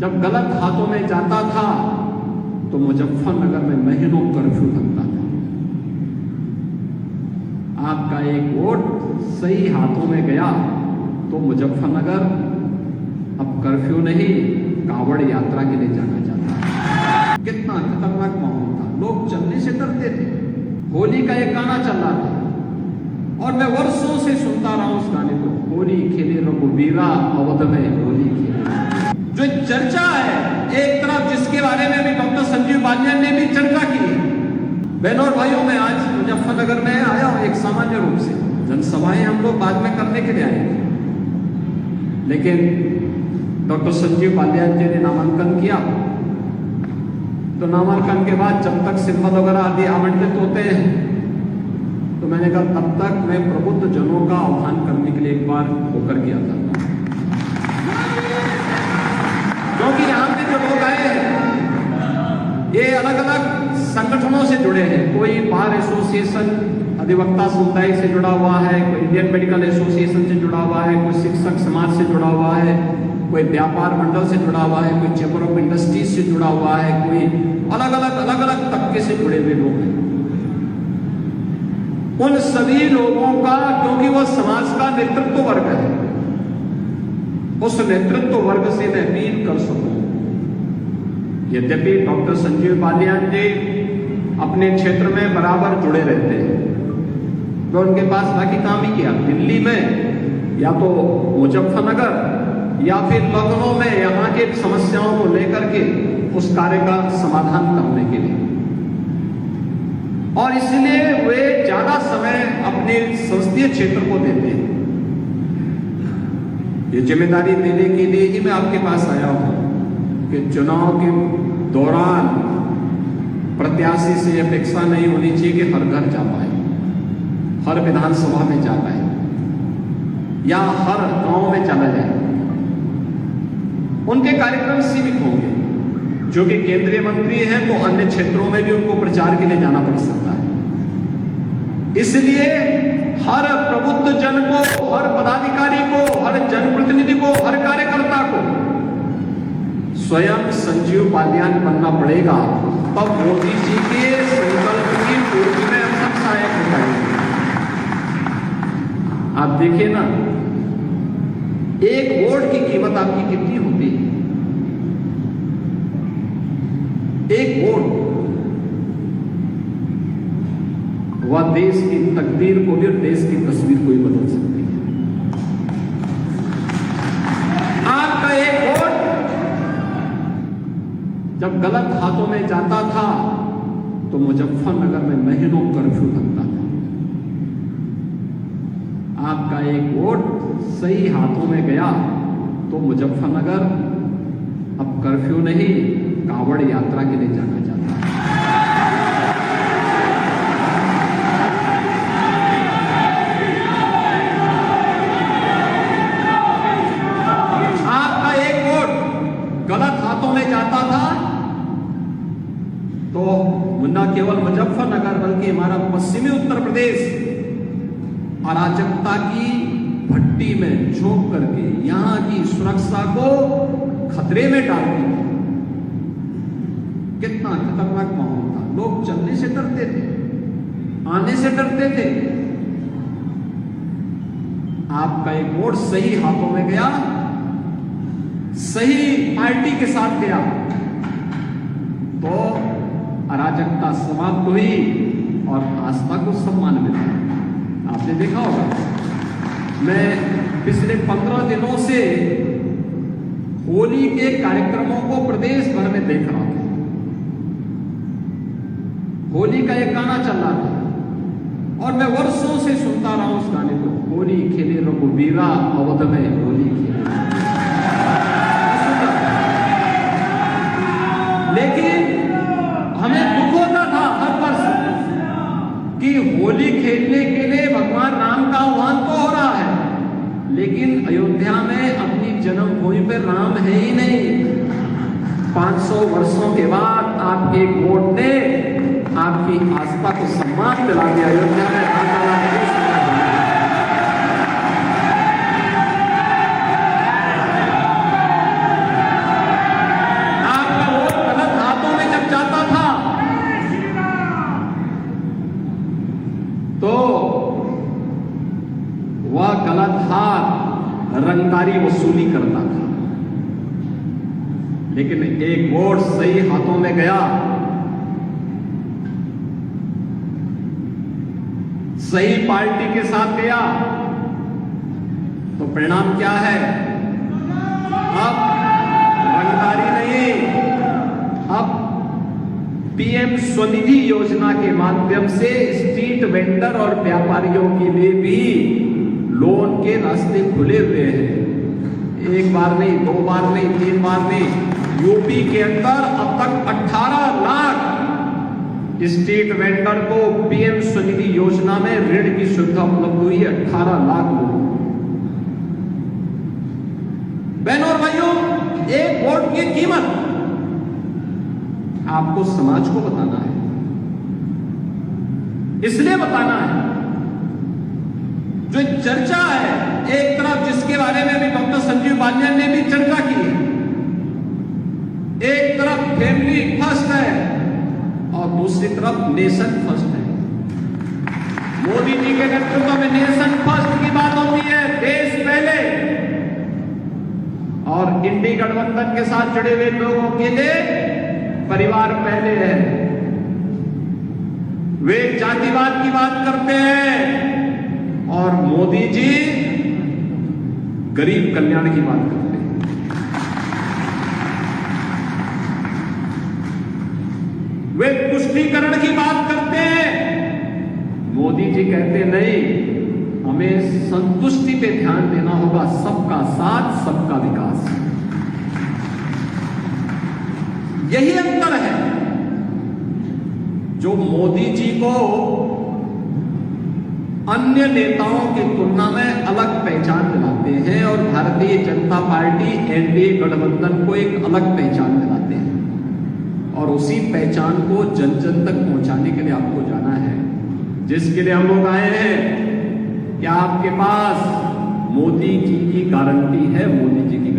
जब गलत हाथों में जाता था तो मुजफ्फरनगर में महीनों कर्फ्यू लगता था। आपका एक वोट सही हाथों में गया तो मुजफ्फरनगर अब कर्फ्यू नहीं, कांवड़ यात्रा के लिए जाना चाहता है। कितना खतरनाक माहौल था, लोग चलने से डरते थे। होली का एक गाना चल रहा था और मैं वर्षों से सुनता रहा हूं उस गाने को, होली खेले रघुवीरा अवध में होली खेले। जो चर्चा है एक तरफ, जिसके बारे में भी डॉक्टर संजीव बालियान ने भी चर्चा की है। बहनों और भाइयों, मैं आज मुजफ्फरनगर में आया हूं एक सामान्य रूप से। जनसभाएं हम लोग बाद में करने के लिए आएंगे, लेकिन डॉक्टर संजीव बालियान जी ने नामांकन किया तो नामांकन के बाद जब तक सिंबल वगैरह आदि आवंटित होते हैं तो मैंने कहा तब तक मैं प्रबुद्ध जनों का आह्वान करने के लिए एक बार होकर गया था, क्योंकि यहाँ पे जो लोग आए हैं ये अलग अलग संगठनों से जुड़े हैं। कोई बार एसोसिएशन अधिवक्ता समुदाय से जुड़ा हुआ है, कोई इंडियन मेडिकल एसोसिएशन से जुड़ा हुआ है, कोई शिक्षक समाज से जुड़ा हुआ है, कोई व्यापार मंडल से जुड़ा हुआ है, कोई चैम्बर ऑफ इंडस्ट्रीज से जुड़ा हुआ है, कोई अलग अलग तबके से जुड़े हुए लोग हैं। उन सभी लोगों का, क्योंकि वो समाज का नेतृत्व वर्ग है, उस नेतृत्व वर्ग से मैं अपील कर सकूं। यद्यपि डॉक्टर संजीव बालियान जी अपने क्षेत्र में बराबर जुड़े रहते हैं, तो उनके पास बाकी काम ही किया, दिल्ली में या तो मुजफ्फरनगर या फिर लखनऊ में यहाँ के समस्याओं को लेकर के उस कार्य का समाधान करने के लिए, और इसलिए वे ज्यादा समय अपने संसदीय क्षेत्र को देते हैं। ये जिम्मेदारी देने के लिए ही मैं आपके पास आया हूं कि चुनाव के दौरान प्रत्याशी से अपेक्षा नहीं होनी चाहिए कि हर घर जा पाए, हर विधानसभा में जा पाए या हर गांव में चला जाए। उनके कार्यक्रम सीमित होंगे, जो कि केंद्रीय मंत्री हैं तो अन्य क्षेत्रों में भी उनको प्रचार के लिए जाना पड़ सकता है। इसलिए हर प्रबुद्ध जन को, हर पदाधिकारी को, हर जनप्रतिनिधि को, हर कार्यकर्ता को स्वयं संजीव बालियान बनना पड़ेगा, तब मोदी जी के संकल्प की पूर्ति में हम सब सहायक हो पाएंगे। आप देखिए ना, एक वोट की कीमत आपकी कितनी होती है? एक वोट वह देश की तकदीर को भी और देश की तस्वीर को भी बदल सकती है। आपका एक वोट जब गलत हाथों में जाता था तो मुजफ्फरनगर में महीनों कर्फ्यू लगता था। आपका एक वोट सही हाथों में गया तो मुजफ्फरनगर अब कर्फ्यू नहीं, कांवड़ यात्रा के लिए जाना चाहता है। आपका एक वोट गलत हाथों में जाता था तो न केवल मुजफ्फरनगर बल्कि हमारा पश्चिमी उत्तर प्रदेश अराजकता की भट्टी में झोंक करके यहां की सुरक्षा को खतरे में डाल दिया। कितना खतरनाक माहौल था, लोग चलने से डरते थे, आने से डरते थे। आपका एक वोट सही हाथों में गया, सही पार्टी के साथ गया तो अराजकता समाप्त हुई और आस्था को सम्मान मिला। आपने देखा होगा, मैं पिछले 15 दिनों से होली के कार्यक्रमों को प्रदेश भर में देख रहा था। होली का एक गाना चल रहा था और मैं वर्षों से सुनता रहा हूं उस गाने को, होली खेले रघुवीरा अवध में होली खेले। लेकिन हमें दुख होता था हर वर्ष कि होली खेलने के लिए भगवान राम का आह्वान तो हो रहा है, लेकिन अयोध्या में अपनी जन्मभूमि पर राम है ही नहीं। 500 वर्षों के बाद आपके एक वोट ने आपकी आस्था को सम्मान दिला दिया। अयोध्या में राम लला नहीं रंगदारी वसूली करता था। लेकिन एक वोट सही हाथों में गया, सही पार्टी के साथ गया, तो परिणाम क्या है? अब रंगदारी नहीं, अब पीएम स्वनिधि योजना के माध्यम से स्ट्रीट वेंडर और व्यापारियों के लिए भी लोन के रास्ते खुले हुए हैं। एक बार नहीं, दो बार नहीं, तीन बार नहीं, यूपी के अंदर अब तक 18 लाख स्ट्रीट वेंडर को पीएम स्वनिधि योजना में ऋण की सुविधा उपलब्ध हुई है। 18 लाख लोग। बहनों और भाइयों, एक वोट की कीमत आपको समाज को बताना है, इसलिए बताना है। जो चर्चा है, एक तरफ जिसके बारे में भी डॉक्टर संजीव बालियान ने भी चर्चा की है, एक तरफ फैमिली फर्स्ट है और दूसरी तरफ नेशन फर्स्ट है। मोदी जी के नेतृत्व में नेशन फर्स्ट की बात होती है, देश पहले, और इंडी गठबंधन के साथ जुड़े हुए लोगों के लिए परिवार पहले है। वे जातिवाद की बात करते हैं और मोदी जी गरीब कल्याण की बात करते हैं। वे तुष्टीकरण की बात करते हैं, मोदी जी कहते नहीं, हमें संतुष्टि पे ध्यान देना होगा, सबका साथ सबका विकास। यही अंतर है जो मोदी जी को अन्य नेताओं की तुलना में अलग पहचान दिलाते हैं और भारतीय जनता पार्टी एनडीए गठबंधन को एक अलग पहचान दिलाते हैं। और उसी पहचान को जन जन तक पहुंचाने के लिए आपको जाना है, जिसके लिए हम लोग आए हैं। क्या आपके पास मोदी जी की गारंटी है? मोदी जी की गारंटी